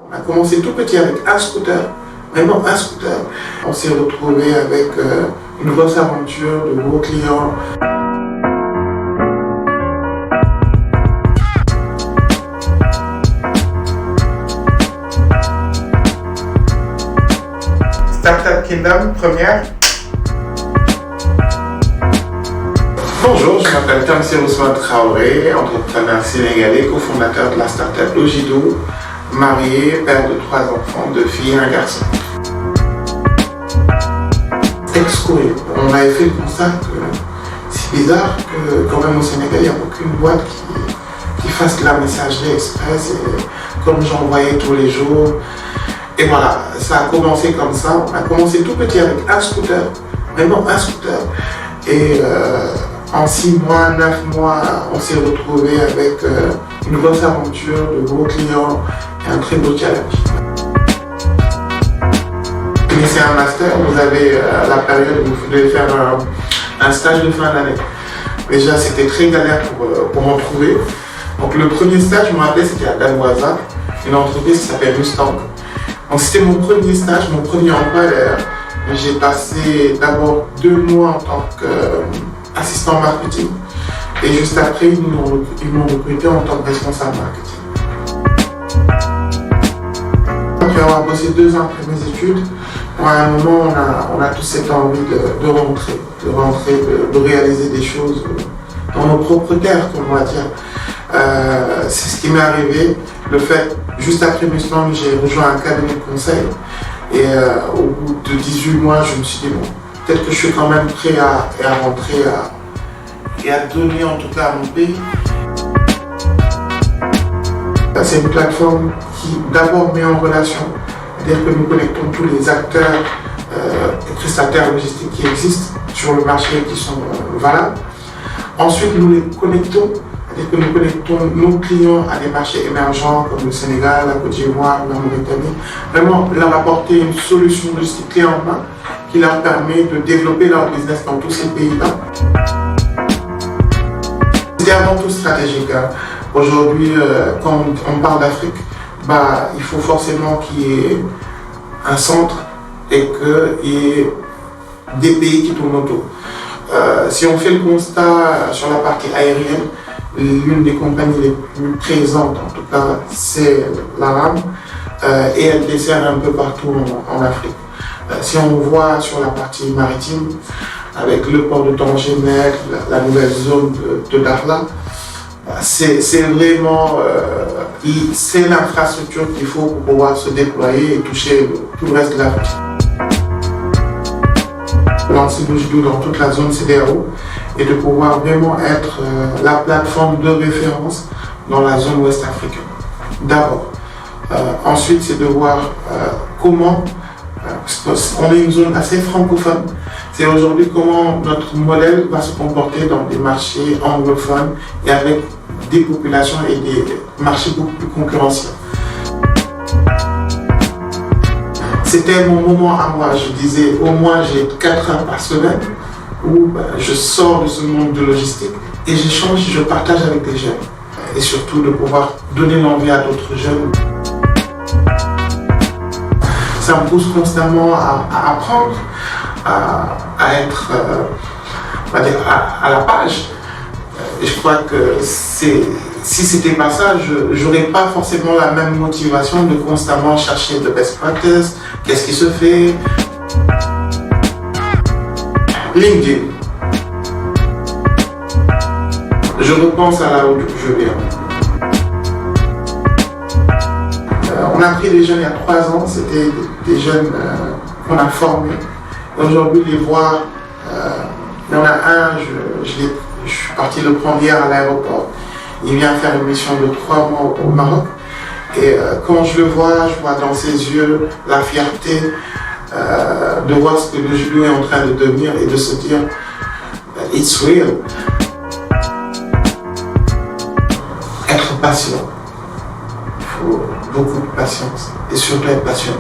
On a commencé tout petit avec un scooter, vraiment un scooter. On s'est retrouvé avec une grosse aventure de gros clients. Startup Kingdom, première. Bonjour, je m'appelle Tamsir Ousmane Traoré, entrepreneur sénégalais, cofondateur de la startup Logido, marié, père de 3 enfants, 2 filles et un garçon. Ex-courrier. On avait fait le constat que c'est bizarre que quand même au Sénégal, il n'y a aucune boîte qui fasse de la messagerie express et comme j'en voyais tous les jours. Et voilà, ça a commencé comme ça. On a commencé tout petit avec un scooter, vraiment un scooter. Et en 6 mois, 9 mois, on s'est retrouvé avec une grosse aventure, de gros clients et un très beau challenge. C'est un master, vous avez la période où vous devez faire un stage de fin d'année. Déjà, c'était très galère pour en trouver. Donc le premier stage, je me rappelle, c'était à Danoisa, une entreprise qui s'appelle Mustang. Donc c'était mon premier stage, mon premier emploi d'ailleurs. J'ai passé d'abord 2 mois en tant qu'assistant marketing et juste après ils m'ont recruté en tant que responsable marketing. Après avoir bossé 2 ans après mes études, à un moment on a tous cette envie de rentrer, de réaliser des choses dans nos propres terres, comme on va dire. C'est ce qui m'est arrivé. Le fait, juste après Mustang, j'ai rejoint un cabinet de conseil et au bout de 18 mois, je me suis dit, bon, peut-être que je suis quand même prêt à rentrer et à donner en tout cas à mon pays. C'est une plateforme qui d'abord met en relation, c'est-à-dire que nous connectons tous les acteurs et prestataires logistiques qui existent sur le marché qui sont valables. Ensuite, nous les connectons. C'est-à-dire que nous connectons nos clients à des marchés émergents comme le Sénégal, la Côte d'Ivoire, la Mauritanie. Vraiment leur apporter une solution logistique clé en main qui leur permet de développer leur business dans tous ces pays-là. C'est avant tout stratégique. Aujourd'hui, quand on parle d'Afrique, il faut forcément qu'il y ait un centre et qu'il y ait des pays qui tournent autour. Si on fait le constat sur la partie aérienne, l'une des compagnies les plus présentes, en tout cas, c'est la RAM, et elle dessert un peu partout en Afrique. Si on voit sur la partie maritime, avec le port de Tanger, la nouvelle zone de Dakhla, c'est vraiment c'est l'infrastructure qu'il faut pour pouvoir se déployer et toucher tout le reste de l'Afrique. Lancer Logido dans toute la zone CEDEAO et de pouvoir vraiment être la plateforme de référence dans la zone ouest africaine. D'abord. Ensuite, c'est de voir comment, parce qu'on est une zone assez francophone, c'est aujourd'hui comment notre modèle va se comporter dans des marchés anglophones et avec des populations et des marchés beaucoup plus concurrentiels. C'était mon moment à moi, je disais au moins j'ai 4 heures par semaine où je sors de ce monde de logistique et j'échange, je partage avec des jeunes et surtout de pouvoir donner l'envie à d'autres jeunes. Ça me pousse constamment à apprendre, à être on va dire, à la page. Et je crois que si c'était pas ça, je n'aurais pas forcément la même motivation de constamment chercher de best practice, qu'est-ce qui se fait. LinkedIn. Je repense à là où je viens. On a pris des jeunes il y a 3 ans, c'était des jeunes qu'on a formés. Aujourd'hui, les voir, il y en a un, je suis parti le prendre hier à l'aéroport. Il vient faire une mission de 3 mois au Maroc. Et quand je le vois dans ses yeux la fierté de voir ce que le judo est en train de devenir et de se dire it's real. Être patient. Il faut beaucoup de patience et surtout être passionné.